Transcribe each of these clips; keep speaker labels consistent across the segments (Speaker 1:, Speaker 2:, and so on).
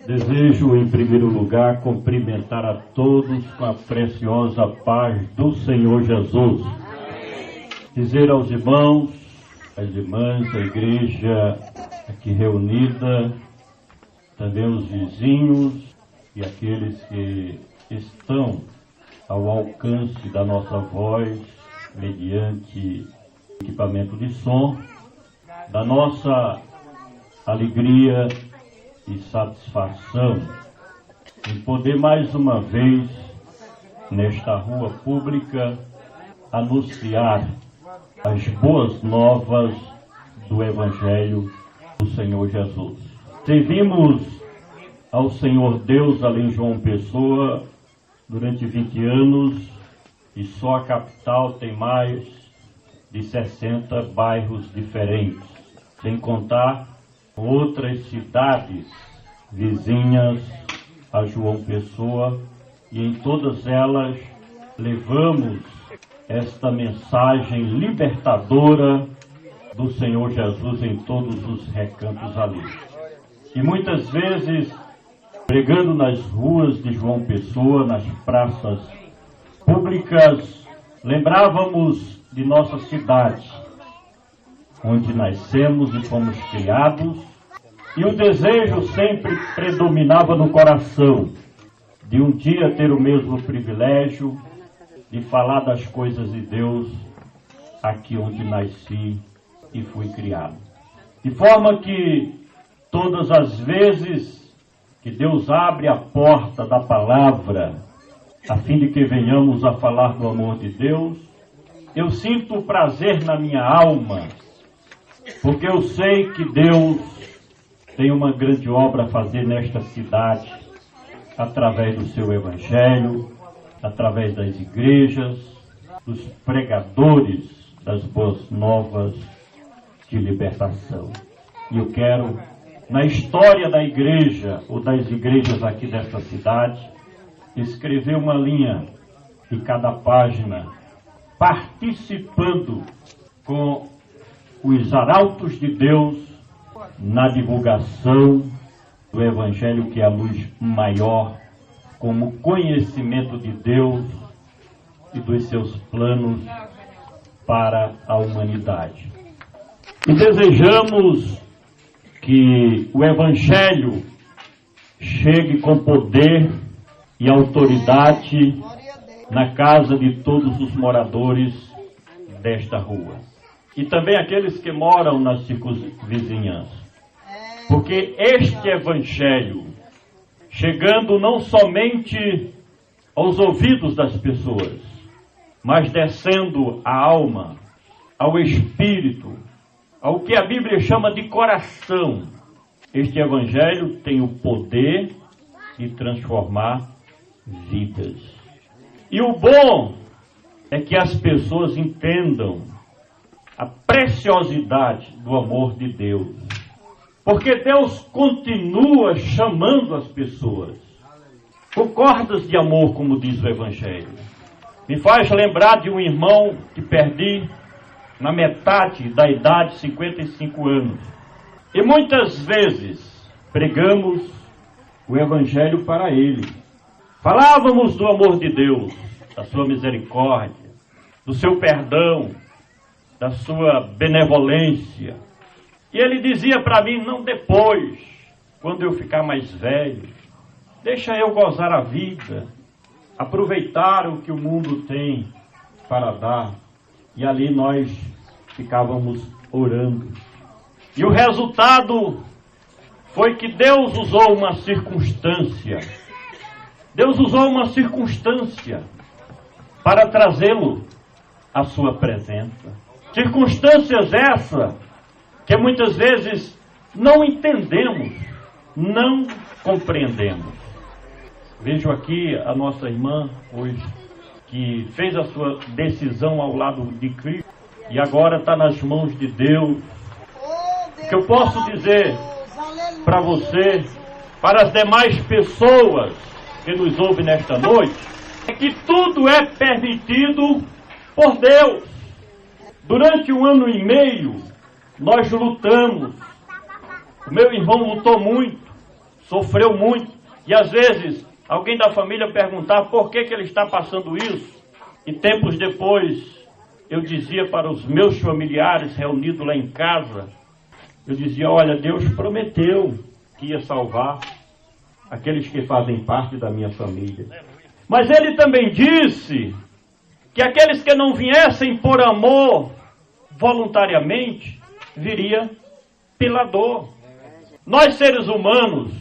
Speaker 1: Desejo, em primeiro lugar, cumprimentar a todos com a preciosa paz do Senhor Jesus. Dizer aos irmãos, às irmãs, a igreja aqui reunida, também os vizinhos e aqueles que estão ao alcance da nossa voz, mediante equipamento de som, da nossa alegria e satisfação em poder mais uma vez, nesta rua pública, anunciar as boas novas do Evangelho do Senhor Jesus. Servimos ao Senhor Deus ali em João Pessoa durante 20 anos e só a capital tem mais de 60 bairros diferentes, sem contar outras cidades vizinhas a João Pessoa, e em todas elas levamos esta mensagem libertadora do Senhor Jesus em todos os recantos ali. E muitas vezes, pregando nas ruas de João Pessoa, nas praças públicas, lembrávamos de nossa cidade, onde nascemos e fomos criados, e o desejo sempre predominava no coração de um dia ter o mesmo privilégio de falar das coisas de Deus aqui onde nasci e fui criado. De forma que todas as vezes que Deus abre a porta da palavra, a fim de que venhamos a falar do amor de Deus, eu sinto prazer na minha alma, porque eu sei que Deus tem uma grande obra a fazer nesta cidade, através do seu Evangelho, através das igrejas, dos pregadores das boas novas de libertação. E eu quero, na história da igreja, ou das igrejas aqui desta cidade, escrever uma linha de cada página, participando com os arautos de Deus na divulgação do Evangelho, que é a luz maior, como conhecimento de Deus e dos seus planos para a humanidade. E desejamos que o Evangelho chegue com poder e autoridade na casa de todos os moradores desta rua. E também aqueles que moram nas circunvizinhanças. Porque este Evangelho, chegando não somente aos ouvidos das pessoas, mas descendo à alma, ao espírito, ao que a Bíblia chama de coração, este Evangelho tem o poder de transformar vidas. E o bom é que as pessoas entendam a preciosidade do amor de Deus. Porque Deus continua chamando as pessoas com cordas de amor, como diz o Evangelho. Me faz lembrar de um irmão que perdi na metade da idade, 55 anos. E muitas vezes pregamos o Evangelho para ele. Falávamos do amor de Deus, da sua misericórdia, do seu perdão, da sua benevolência. E ele dizia para mim: não, depois, quando eu ficar mais velho, deixa eu gozar a vida, aproveitar o que o mundo tem para dar. E ali nós ficávamos orando. E o resultado foi que Deus usou uma circunstância. Deus usou uma circunstância para trazê-lo à sua presença. Circunstâncias essas que muitas vezes não entendemos, não compreendemos. Vejo aqui a nossa irmã hoje, que fez a sua decisão ao lado de Cristo e agora está nas mãos de Deus. O que eu posso dizer para você, para as demais pessoas que nos ouvem nesta noite, é que tudo é permitido por Deus. Durante 1 ano e meio, nós lutamos. O meu irmão lutou muito, sofreu muito. E às vezes alguém da família perguntava por que ele está passando isso. E tempos depois eu dizia para os meus familiares reunidos lá em casa, eu dizia, olha, Deus prometeu que ia salvar aqueles que fazem parte da minha família. Mas ele também disse que aqueles que não viessem por amor voluntariamente, viria pela dor. Nós, seres humanos,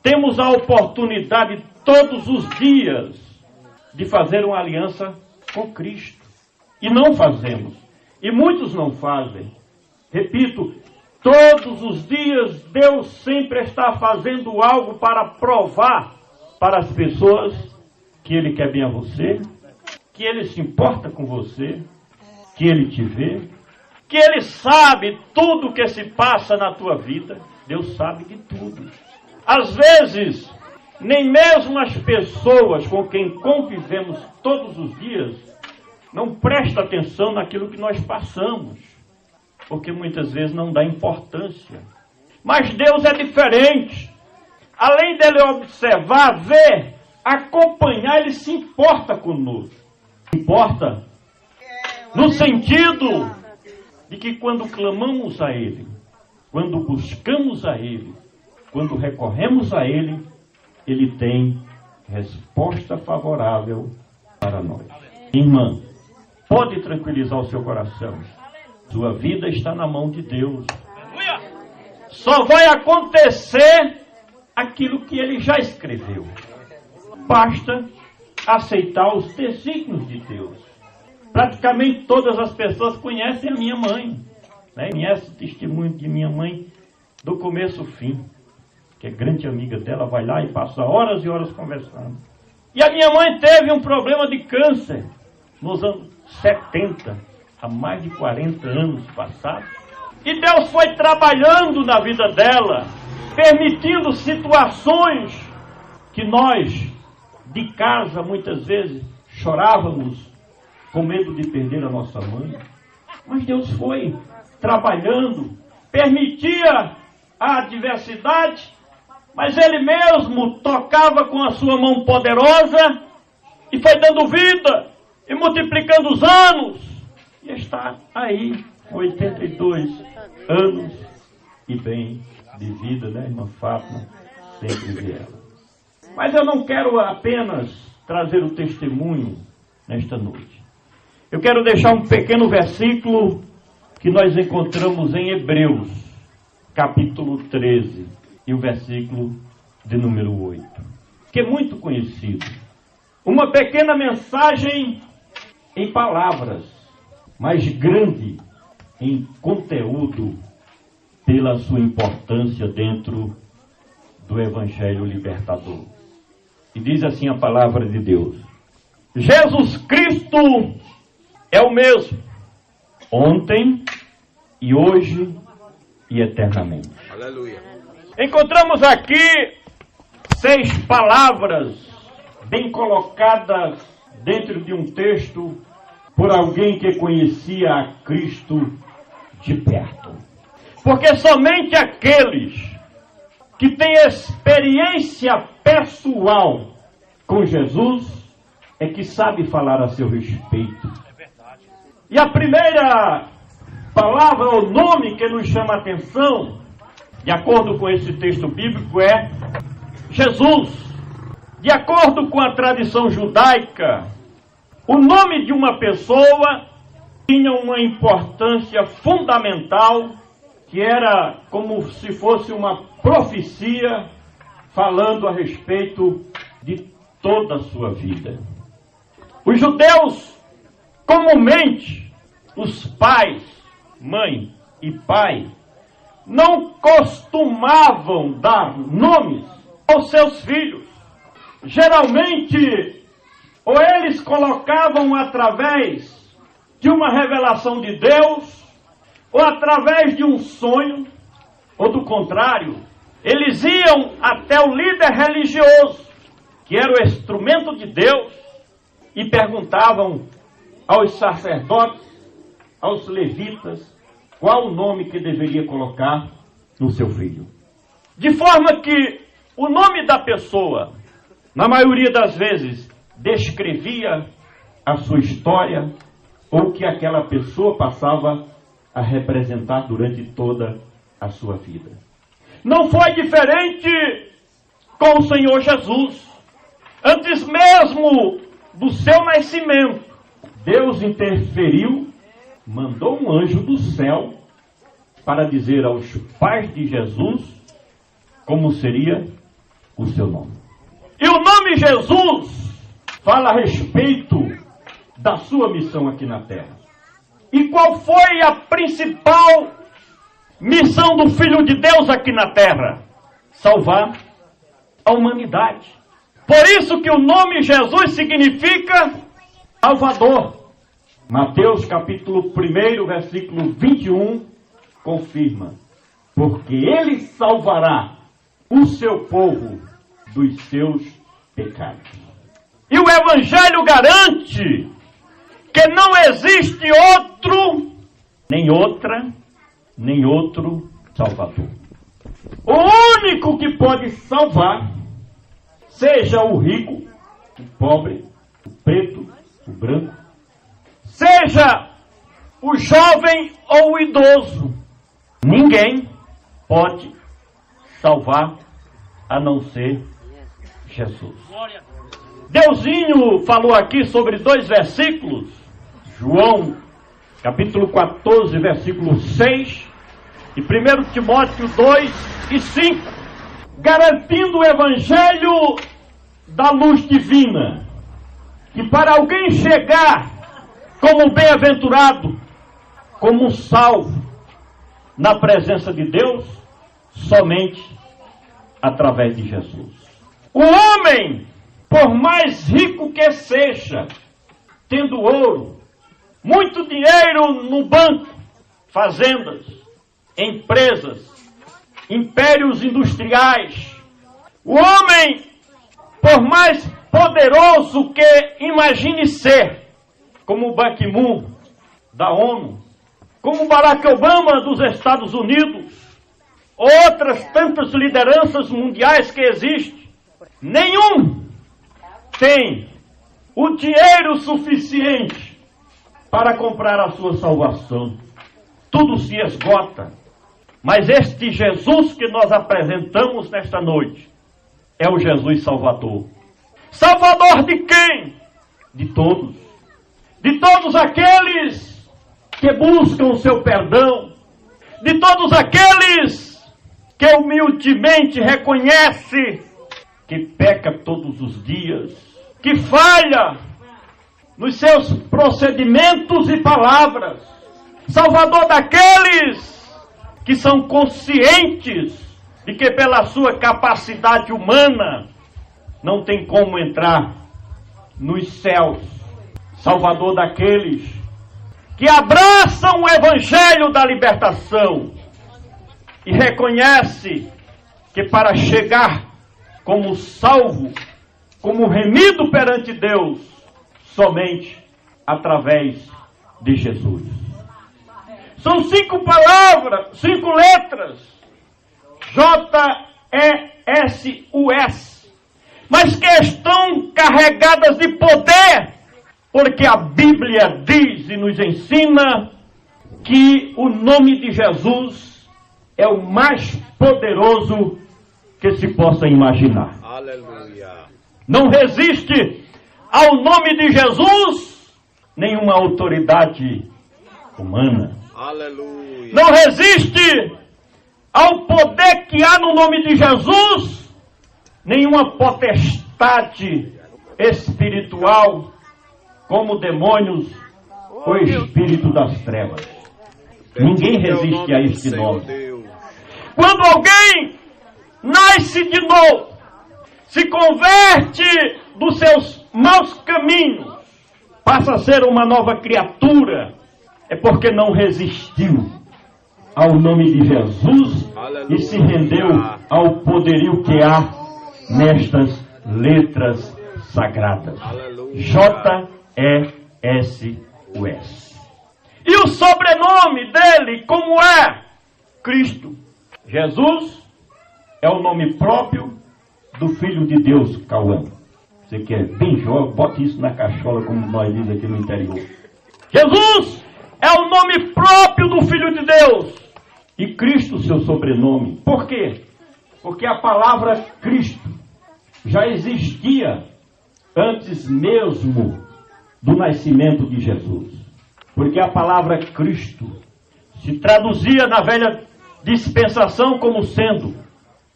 Speaker 1: temos a oportunidade todos os dias de fazer uma aliança com Cristo. E não fazemos. E muitos não fazem. Repito, todos os dias Deus sempre está fazendo algo para provar para as pessoas que Ele quer bem a você, que Ele se importa com você, que Ele te vê, que Ele sabe tudo o que se passa na tua vida. Deus sabe de tudo. Às vezes, nem mesmo as pessoas com quem convivemos todos os dias não prestam atenção naquilo que nós passamos, porque muitas vezes não dá importância. Mas Deus é diferente. Além dele observar, ver, acompanhar, Ele se importa conosco. Importa no sentido de que quando clamamos a Ele, quando buscamos a Ele, quando recorremos a Ele, Ele tem resposta favorável para nós. Irmã, pode tranquilizar o seu coração. Sua vida está na mão de Deus. Só vai acontecer aquilo que Ele já escreveu. Basta aceitar os desígnios de Deus. Praticamente todas as pessoas conhecem a minha mãe, né? Conhecem o testemunho de minha mãe do começo ao fim, que é grande amiga dela, vai lá e passa horas e horas conversando. E a minha mãe teve um problema de câncer nos anos 70, há mais de 40 anos passados. E Deus foi trabalhando na vida dela, permitindo situações que nós, de casa, muitas vezes, chorávamos com medo de perder a nossa mãe. Mas Deus foi trabalhando, permitia a adversidade, mas Ele mesmo tocava com a sua mão poderosa e foi dando vida e multiplicando os anos. E está aí, 82 anos e bem de vida, né, irmã Fátima? Sempre vi ela. Mas eu não quero apenas trazer o testemunho nesta noite. Eu quero deixar um pequeno versículo que nós encontramos em Hebreus, capítulo 13, e o versículo de número 8, que é muito conhecido. Uma pequena mensagem em palavras, mas grande em conteúdo pela sua importância dentro do Evangelho libertador. E diz assim a palavra de Deus: Jesus Cristo é o mesmo, ontem e hoje e eternamente.
Speaker 2: Aleluia.
Speaker 1: Encontramos aqui 6 palavras bem colocadas dentro de um texto por alguém que conhecia a Cristo de perto. Porque somente aqueles que têm experiência pessoal com Jesus é que sabe falar a seu respeito. E a primeira palavra ou nome que nos chama a atenção, de acordo com esse texto bíblico, é Jesus. De acordo com a tradição judaica, o nome de uma pessoa tinha uma importância fundamental, que era como se fosse uma profecia falando a respeito de toda a sua vida. Os judeus, comumente, os pais, mãe e pai, não costumavam dar nomes aos seus filhos. Geralmente, ou eles colocavam através de uma revelação de Deus, ou através de um sonho, ou do contrário, eles iam até o líder religioso, que era o instrumento de Deus, e perguntavam aos sacerdotes, aos levitas, qual o nome que deveria colocar no seu filho. De forma que O nome da pessoa, na maioria das vezes, descrevia a sua história ou o que aquela pessoa passava a representar durante toda a sua vida. Não foi diferente com o Senhor Jesus. Antes mesmo do seu nascimento, Deus interferiu, mandou um anjo do céu para dizer aos pais de Jesus como seria o seu nome. E o nome Jesus fala a respeito da sua missão aqui na terra. E qual foi a principal missão do Filho de Deus aqui na terra? Salvar a humanidade. Por isso que o nome Jesus significa Salvador. Mateus capítulo 1, versículo 21, confirma. Porque ele salvará o seu povo dos seus pecados. E o Evangelho garante que não existe outro, nem outra, nem outro Salvador. O único que pode salvar, seja o rico, o pobre, o preto, o branco, seja o jovem ou o idoso, ninguém pode salvar a não ser Jesus. Deusinho falou aqui sobre 2 versículos, João capítulo 14, versículo 6, e 1 Timóteo 2 e 5, garantindo o evangelho da luz divina, que para alguém chegar como bem-aventurado, como salvo na presença de Deus, somente através de Jesus. O homem, por mais rico que seja, tendo ouro, muito dinheiro no banco, fazendas, empresas, impérios industriais, o homem, por mais poderoso que imagine ser, como o Ban Ki-moon da ONU, como Barack Obama dos Estados Unidos, outras tantas lideranças mundiais que existem, nenhum tem o dinheiro suficiente para comprar a sua salvação. Tudo se esgota. Mas este Jesus que nós apresentamos nesta noite é o Jesus Salvador. Salvador de quem? De todos. De todos aqueles que buscam o seu perdão. De todos aqueles que humildemente reconhece que peca todos os dias, que falha nos seus procedimentos e palavras. Salvador daqueles que são conscientes de que pela sua capacidade humana não tem como entrar nos céus. Salvador daqueles que abraçam o evangelho da libertação e reconhece que para chegar como salvo, como remido perante Deus, somente através de Jesus. São 5 palavras, 5 letras, J-E-S-U-S, mas que estão carregadas de poder, porque a Bíblia diz e nos ensina que o nome de Jesus é o mais poderoso que se possa imaginar.
Speaker 2: Aleluia.
Speaker 1: Não resiste ao nome de Jesus nenhuma autoridade humana.
Speaker 2: Aleluia.
Speaker 1: Não resiste ao poder que há no nome de Jesus nenhuma potestade espiritual, como demônios ou espírito das trevas. Ninguém resiste a este nome. Quando alguém nasce de novo, se converte dos seus maus caminhos, passa a ser uma nova criatura, é porque não resistiu ao nome de Jesus. Aleluia. E se rendeu ao poderio que há nestas letras sagradas. J-E-S-U-S. E o sobrenome dele, como é? Cristo. Jesus é o nome próprio do Filho de Deus, Cauã. Você que é bem jovem, bote isso na cachola, como nós diz aqui no interior. Jesus é o nome próprio do Filho de Deus. E Cristo, seu sobrenome. Por quê? Porque a palavra Cristo já existia antes mesmo do nascimento de Jesus. Porque a palavra Cristo se traduzia na velha dispensação como sendo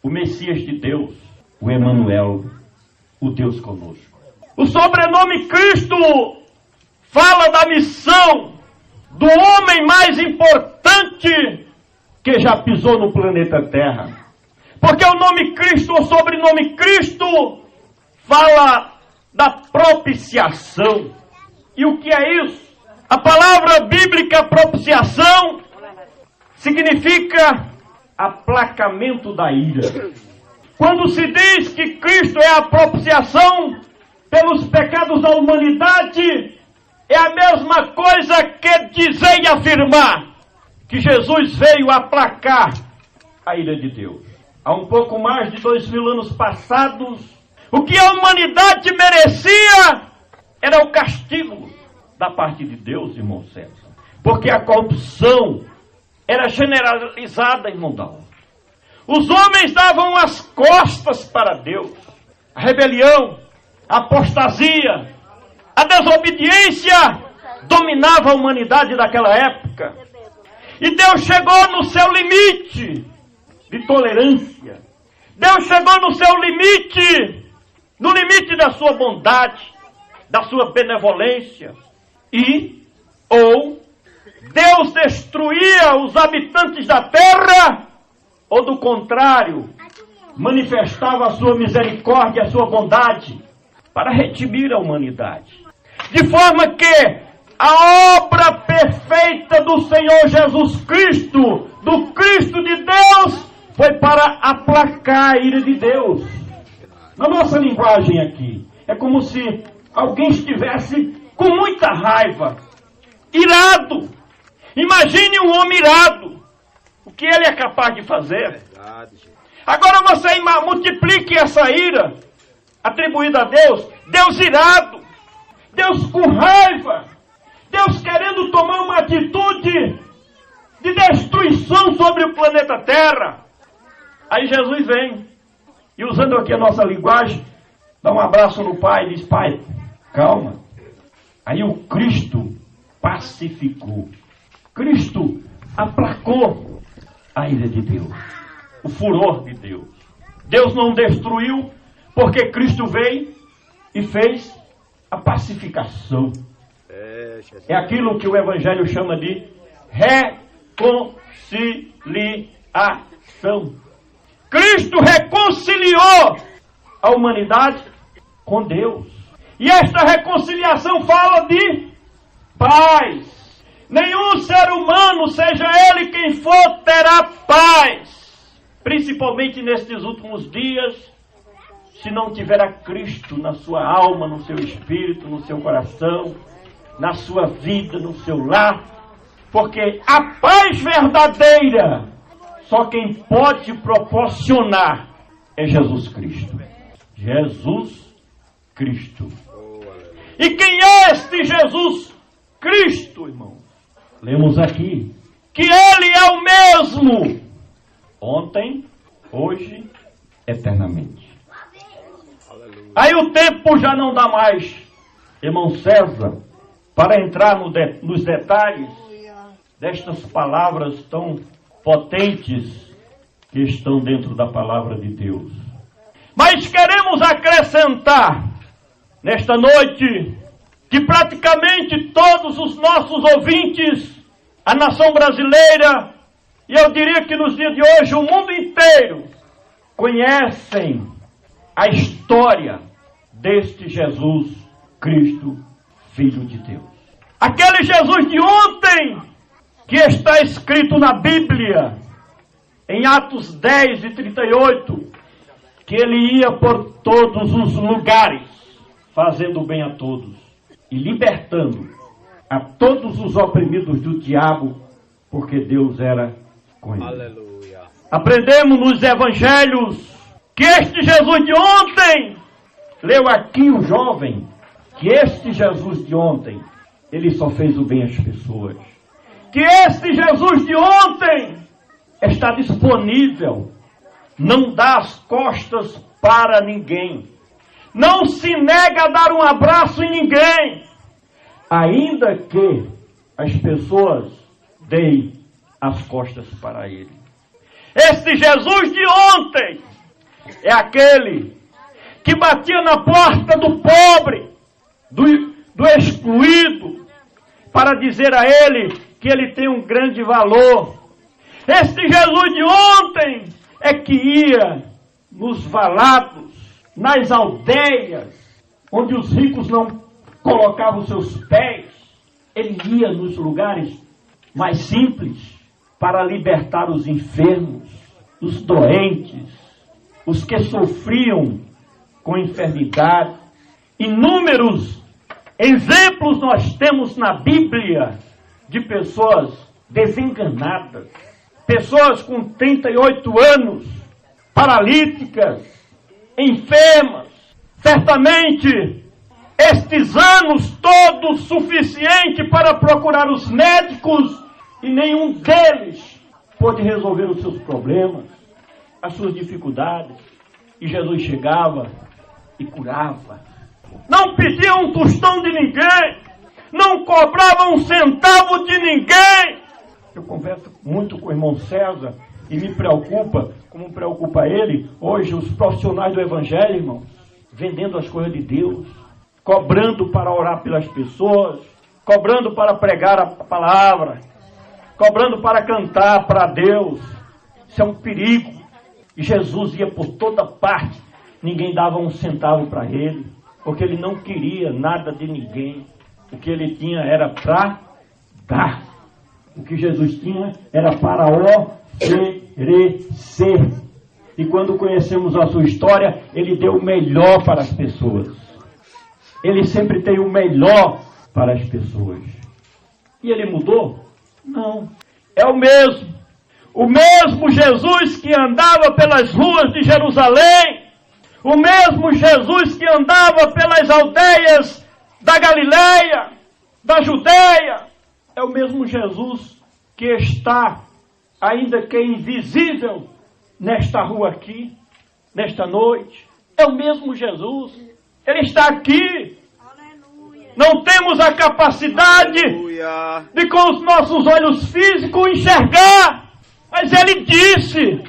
Speaker 1: o Messias de Deus, o Emanuel, o Deus conosco. O sobrenome Cristo fala da missão do homem mais importante que já pisou no planeta Terra. Porque o nome Cristo, o sobrenome Cristo, fala da propiciação. E o que é isso? A palavra bíblica propiciação significa aplacamento da ira. Quando se diz que Cristo é a propiciação pelos pecados da humanidade, é a mesma coisa que dizer e afirmar que Jesus veio aplacar a ira de Deus. Há um pouco mais de 2000 anos passados, o que a humanidade merecia era o castigo da parte de Deus, irmão César. Porque a corrupção era generalizada, irmão Dalva. Os homens davam as costas para Deus. A rebelião, a apostasia, a desobediência dominava a humanidade daquela época. E Deus chegou no seu limite de tolerância. Deus chegou no seu limite, no limite da sua bondade, da sua benevolência. Ou Deus destruía os habitantes da terra, ou do contrário, manifestava a sua misericórdia, a sua bondade, para redimir a humanidade. De forma que a obra perfeita do Senhor Jesus Cristo, do Cristo de Deus, foi para aplacar a ira de Deus. Na nossa linguagem aqui, é como se alguém estivesse com muita raiva, irado. Imagine um homem irado. O que ele é capaz de fazer? Agora você multiplique essa ira atribuída a Deus. Deus irado. Deus com raiva. Deus querendo tomar uma atitude de destruição sobre o planeta Terra. Aí Jesus vem. E usando aqui a nossa linguagem, dá um abraço no Pai e diz: Pai, calma. Aí o Cristo pacificou. Cristo aplacou a ira de Deus, o furor de Deus. Deus não destruiu, porque Cristo veio e fez a pacificação. É aquilo que o Evangelho chama de reconciliação. Cristo reconciliou a humanidade com Deus. E esta reconciliação fala de paz. Nenhum ser humano, seja ele quem for, terá paz. Principalmente nestes últimos dias, se não tiver a Cristo na sua alma, no seu espírito, no seu coração, na sua vida, no seu lar. Porque a paz verdadeira, só quem pode proporcionar é Jesus Cristo. Jesus Cristo. E quem é este Jesus Cristo, irmão? Lemos aqui que Ele é o mesmo ontem, hoje, eternamente. Aí o tempo já não dá mais, irmão César, para entrar nos detalhes destas palavras tão potentes que estão dentro da palavra de Deus. Mas queremos acrescentar nesta noite que praticamente todos os nossos ouvintes, a nação brasileira, e eu diria que nos dias de hoje o mundo inteiro, conhecem a história deste Jesus Cristo, Filho de Deus. Aquele Jesus de ontem, que está escrito na Bíblia, em Atos 10 e 38, que ele ia por todos os lugares, fazendo bem a todos e libertando a todos os oprimidos do diabo, porque Deus era com ele.
Speaker 2: Aleluia.
Speaker 1: Aprendemos nos evangelhos que que este Jesus de ontem, leu aqui o jovem, que este Jesus de ontem, ele só fez o bem às pessoas. Que este Jesus de ontem está disponível, não dá as costas para ninguém, não se nega a dar um abraço em ninguém, ainda que as pessoas deem as costas para ele. Este Jesus de ontem é aquele que batia na porta do pobre, do excluído, para dizer a ele que ele tem um grande valor. Este Jesus de ontem é que ia nos valados, nas aldeias, onde os ricos não colocavam seus pés. Ele ia nos lugares mais simples para libertar os enfermos, os doentes, os que sofriam com enfermidade. Inúmeros exemplos nós temos na Bíblia de pessoas desenganadas, pessoas com 38 anos, paralíticas, enfermas. Certamente, estes anos todos suficientes para procurar os médicos e nenhum deles pôde resolver os seus problemas, as suas dificuldades. E Jesus chegava e curava. Não pedia um tostão de ninguém, não cobrava um centavo de ninguém. Eu converso muito com o irmão César e me preocupa, como preocupa ele, hoje os profissionais do Evangelho, irmãos, vendendo as coisas de Deus, cobrando para orar pelas pessoas, cobrando para pregar a palavra, cobrando para cantar para Deus. Isso é um perigo. E Jesus ia por toda parte, ninguém dava um centavo para ele, porque ele não queria nada de ninguém. O que ele tinha era para dar. O que Jesus tinha era para oferecer. E quando conhecemos a sua história, ele deu o melhor para as pessoas. Ele sempre tem o melhor para as pessoas. E ele mudou? Não. É o mesmo. O mesmo Jesus que andava pelas ruas de Jerusalém, o mesmo Jesus que andava pelas aldeias da Galileia, da Judeia, é o mesmo Jesus que está, ainda que invisível, nesta rua aqui, nesta noite. É o mesmo Jesus. Ele está aqui. Não temos a capacidade de, com os nossos olhos físicos, enxergar. Mas ele disse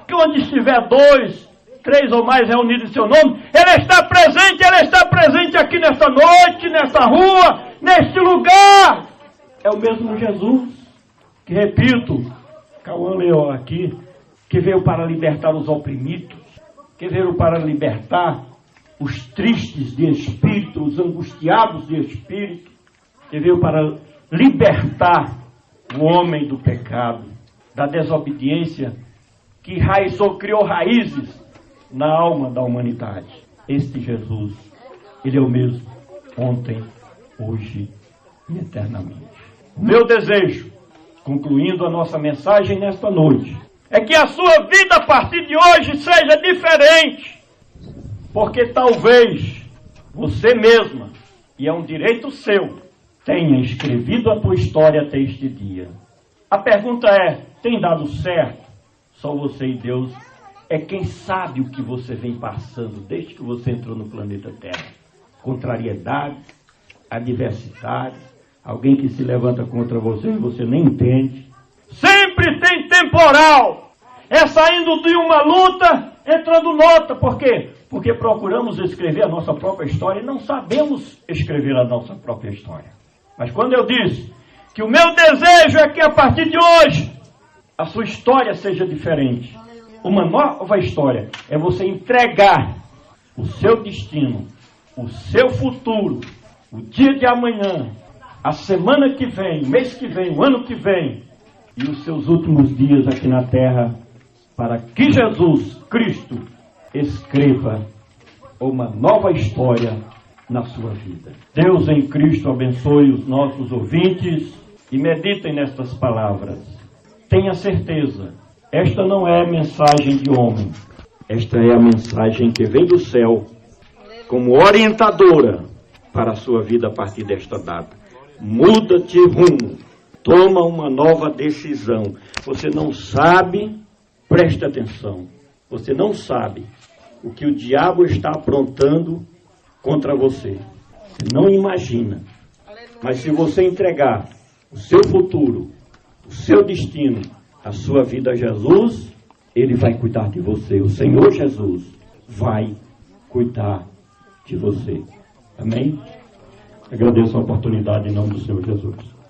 Speaker 1: que onde estiver 2, 3 ou mais reunidos em seu nome, ele está presente aqui nesta noite, nesta rua, neste lugar. É o mesmo Jesus que, repito, Cauã leu aqui, que veio para libertar os oprimidos, que veio para libertar os tristes de espírito, os angustiados de espírito, que veio para libertar o homem do pecado, da desobediência, que criou raízes na alma da humanidade. Este Jesus, ele é o mesmo ontem, hoje e eternamente. O meu desejo, concluindo a nossa mensagem nesta noite, é que a sua vida a partir de hoje seja diferente, porque talvez você mesma, e é um direito seu, tenha escrevido a tua história até este dia. A pergunta é, tem dado certo? Só você e Deus é quem sabe o que você vem passando desde que você entrou no planeta Terra. Contrariedades, adversidades, alguém que se levanta contra você e você nem entende. Sempre tem temporal. É saindo de uma luta, entrando noutra. Por quê? Porque procuramos escrever a nossa própria história e não sabemos escrever a nossa própria história. Mas quando eu disse que o meu desejo é que a partir de hoje a sua história seja diferente, uma nova história, é você entregar o seu destino, o seu futuro, o dia de amanhã, a semana que vem, o mês que vem, o ano que vem, e os seus últimos dias aqui na terra, para que Jesus Cristo escreva uma nova história na sua vida. Deus em Cristo abençoe os nossos ouvintes e meditem nestas palavras. Tenha certeza, esta não é mensagem de homem, Esta é a mensagem que vem do céu como orientadora para a sua vida a partir desta data. Muda de rumo, toma uma nova decisão. Você não sabe, preste atenção, você não sabe o que o diabo está aprontando contra você. Você não imagina. Mas se você entregar o seu futuro, o seu destino, a sua vida a Jesus, Ele vai cuidar de você. O Senhor Jesus vai cuidar de você. Amém? Agradeço a oportunidade em nome do Senhor Jesus.